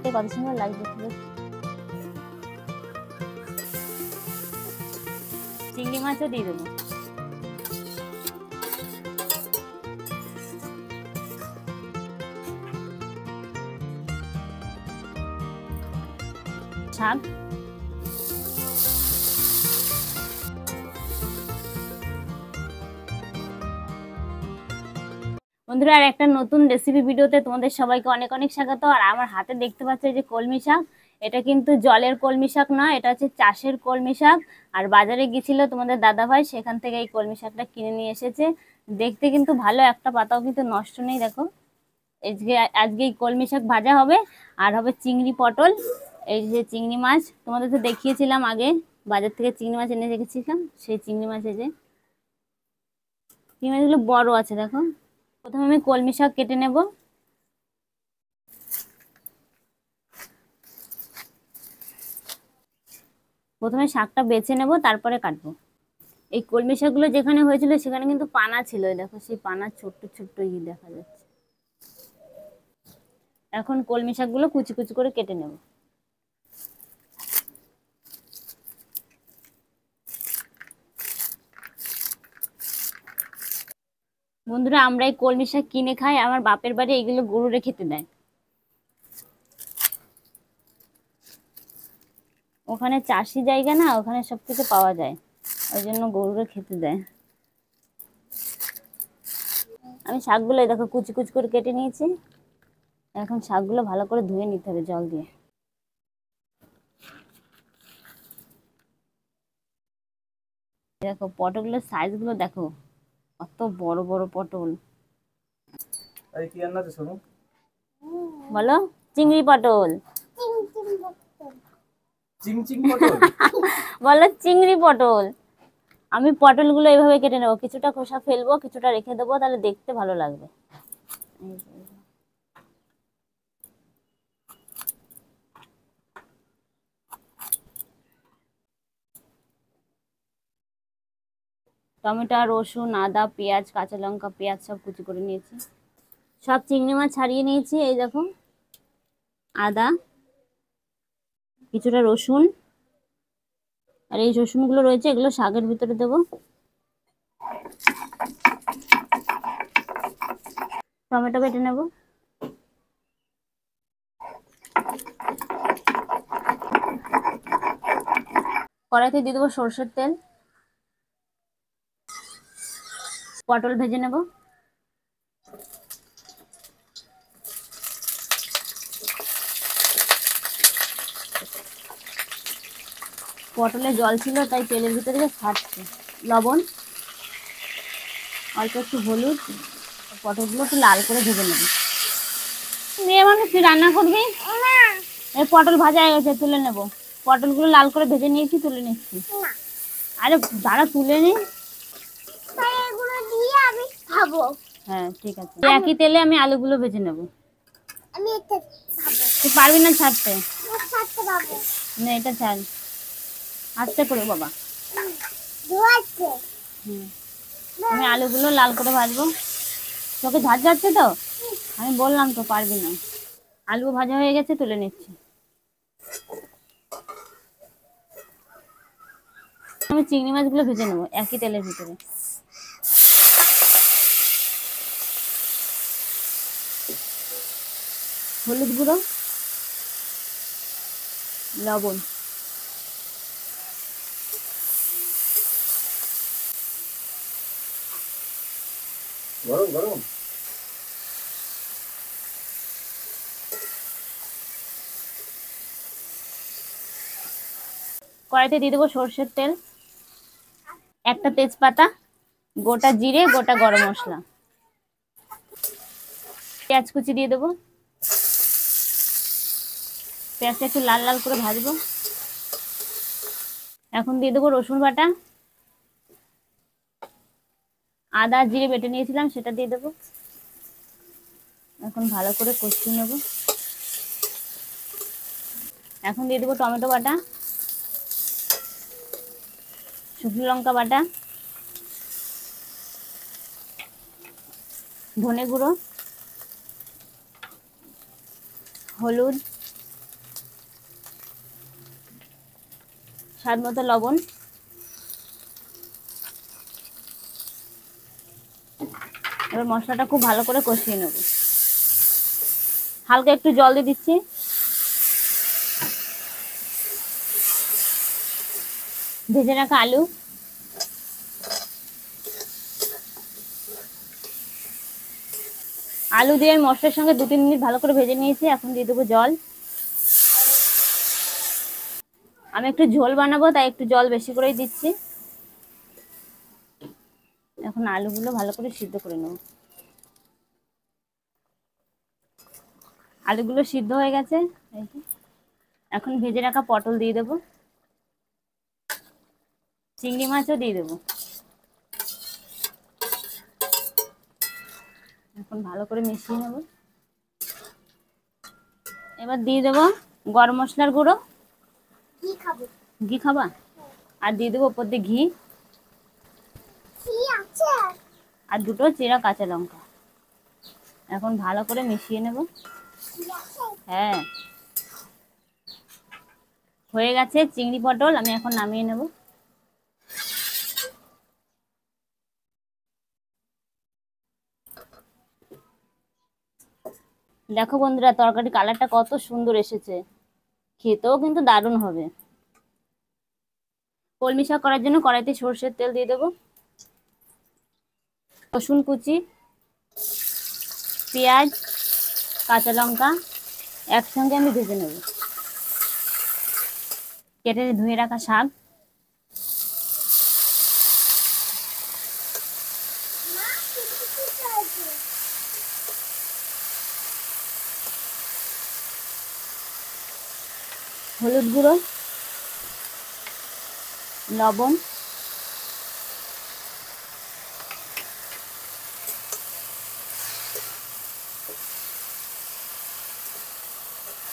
দেখতে কত সুন্দর লাগছে। চিংড়ি মাছও দিয়ে দেবো। শাক, বন্ধুরা আর একটা নতুন রেসিপি ভিডিওতে তোমাদের সবাইকে অনেক অনেক স্বাগত। আর আমার হাতে দেখতে পাচ্ছ এই যে কলমি শাক, এটা কিন্তু জলের কলমি শাক নয়, এটা হচ্ছে চাষের কলমি শাক। আর বাজারে গিয়েছিল তোমাদের দাদা ভাই, সেখান থেকে এই কলমি শাকটা কিনে নিয়ে এসেছে। দেখতে কিন্তু ভালো, একটা পাতাও কিন্তু নষ্ট নেই। দেখো আজকে এই কলমি শাক ভাজা হবে, আর হবে চিংড়ি পটল। এই যে চিংড়ি মাছ তোমাদের তো দেখিয়েছিলাম আগে, বাজার থেকে চিংড়ি মাছ এনে রেখেছিলাম, সেই চিংড়ি মাছ। এই যে চিংড়ি মাছগুলো বড় আছে দেখো। প্রথমে আমি কলমি শাক কেটে নেব। প্রথমে শাকটা বেছে নেব, তারপরে কাটবো। এই কলমি শাকগুলো যেখানে হয়েছিল সেখানে কিন্তু পানা ছিল, দেখো সেই পানা ছোট্ট ছোট্ট দেখা যাচ্ছে। এখন কলমি শাকগুলো কুচি কুচি করে কেটে নেব। বন্ধুরা আমরা এই কলমি শাক কিনে খাই, আমার বাপের বাড়ি এগুলো গরুরে খেতে দেয়। ওখানে চাষি জায়গা না, ওখানে সব কিছু পাওয়া যায়, ওই জন্য গরুরে খেতে দেয়। আমি শাকগুলো দেখো কুচি কুচি করে কেটে নিয়েছি। এখন শাকগুলো ভালো করে ধুয়ে নিতে হবে জল দিয়ে। দেখো পটলগুলোর সাইজ গুলো দেখো, কত বড় বড় পটল। বলো চিংড়ি পটল। বলো চিংড়ি পটল। আমি পটলগুলো এইভাবে কেটে নেবো, কিছুটা খোসা ফেলবো, কিছুটা রেখে দেবো, তাহলে দেখতে ভালো লাগবে। টমেটো, রসুন, আদা, পেঁয়াজ, কাঁচা লঙ্কা, পেঁয়াজ সব কুচি করে নিয়েছি। সব চিংড়ি মাছ ছাড়িয়ে নিয়েছি। এই দেখো আদা, কিছুটা রসুন, আর এই রসুনগুলো রয়েছে এগুলো শাকের ভিতরে দেবো। টমেটো কেটে নেব। কড়াইতে দিয়ে দেবো সরষের তেল। পটল ভেজে নেব। পটলে জল ছিল তাই তেলের ভিতরে ছাড়ছে। লবণ, অল্প একটু হলুদ। পটলগুলো একটু লাল করে ভেজে নেব। মেয়ে মানুষ তুই রান্না করবি? এই পটল ভাজা হয়ে গেছে, তুলে নেব। পটলগুলো লাল করে ভেজে নিয়েছি, তুলে নিচ্ছি। আরে দাঁড়া, তুলে নি। হ্যাঁ ঠিক আছে, একই তেলে আমি আলুগুলো ভেজে নেব। তুই পারবি না ছাড়তে? না এটা ছাড়, আস্তে করে বাবা। আমি আলুগুলো লাল করে ভাজবো। তোকে ঝাঁজ যাচ্ছে তো, আমি বললাম তো পারবি না। আলু ভাজা হয়ে গেছে, তুলে নিচ্ছি। আমি চিংড়ি মাছগুলো ভেজে নেবো একই তেলের ভিতরে। হলুদ গুঁড়ো, লবণ, গরম গরম। কড়াইতে দিয়ে দেবো সর্ষের তেল, একটা তেজপাতা, গোটা জিরে, গোটা গরম মশলা, পেঁয়াজ কুচি দিয়ে দেবো। পেঁয়াজটা একটু লাল লাল করে ভাজবো। এখন দিয়ে দেবো রসুন বাটা, আদা জিরে বেটে নিয়েছিলাম সেটা দিয়ে দেবো। এখন ভালো করে কষিয়ে নেব। এখন দিয়ে দেবো টমেটো বাটা, শুকনো লঙ্কা বাটা, ধনে গুঁড়ো, হলুদ, স্বাদ মতো লবণ, এবার মশলাটা খুব ভালো করে কষিয়ে নেব। হালকা একটু জল দিয়ে দিচ্ছি। ভেজে রাখা আলু, আলু দিয়ে মশলার সঙ্গে 2-3 মিনিট ভালো করে ভেজে নিয়েছি। এখন দিয়ে দেবো জল। আমি একটু ঝোল বানাবো তাই একটু জল বেশি করেই দিচ্ছি। এখন আলুগুলো ভালো করে সিদ্ধ করে নেব। আলুগুলো সিদ্ধ হয়ে গেছে। এখন ভেজে রাখা পটল দিয়ে দেবো, চিংড়ি মাছও দিয়ে দেবো। এখন ভালো করে মিশিয়ে নেব। এবার দিয়ে দেবো গরম মশলার গুঁড়ো। ঘি খাবা? আর দিয়ে দেবো ওপর দিয়ে ঘি আর 2টো চেরা কাঁচা লঙ্কা। এখন ভালো করে মিশিয়ে নেব। হ্যাঁ, হয়ে গেছে চিংড়ি পটল। আমি এখন নামিয়ে নেব। দেখো বন্ধুরা, তরকারি কালারটা কত সুন্দর এসেছে, খেতেও কিন্তু দারুণ হবে। কলমি শাক করার জন্য কড়াইতে সরষের তেল দিয়ে দেবো, রসুন কুচি, পেঁয়াজ, কাঁচা লঙ্কা একসঙ্গে আমি ভেজে নেব। কেটে ধুয়ে রাখা শাক, হলুদ গুঁড়ো, লবণ,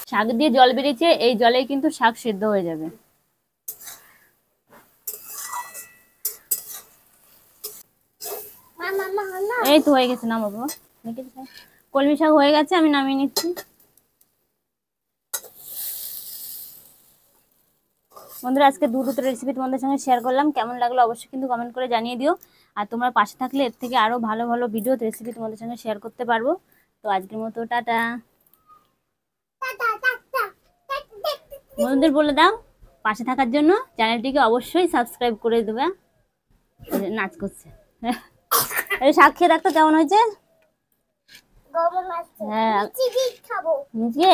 শাক দিয়ে জল বেরিয়েছে, এই জলে কিন্তু শাক সেদ্ধ হয়ে যাবে। এই তো হয়ে গেছে, নামাবো। কলমি শাক হয়ে গেছে, আমি নামিয়ে নিচ্ছি। বন্ধুরা, আজকে দুটো রেসিপি তোমাদের সঙ্গে শেয়ার করলাম। কেমন লাগলো অবশ্যই কিন্তু কমেন্ট করে জানিয়ে দিও। আর তোমরা পাশে থাকলে এর থেকে আরো ভালো ভালো ভিডিও রেসিপি তোমাদের সঙ্গে শেয়ার করতে পারবো। তো আজকের মতো টাটা। বন্ধুদের বলে দাও পাশে থাকার জন্য চ্যানেলটিকে অবশ্যই সাবস্ক্রাইব করে দেবে। নাচ করছে। শাক খেয়ে দেখতো কেমন হয়েছে। হ্যাঁ, নিচে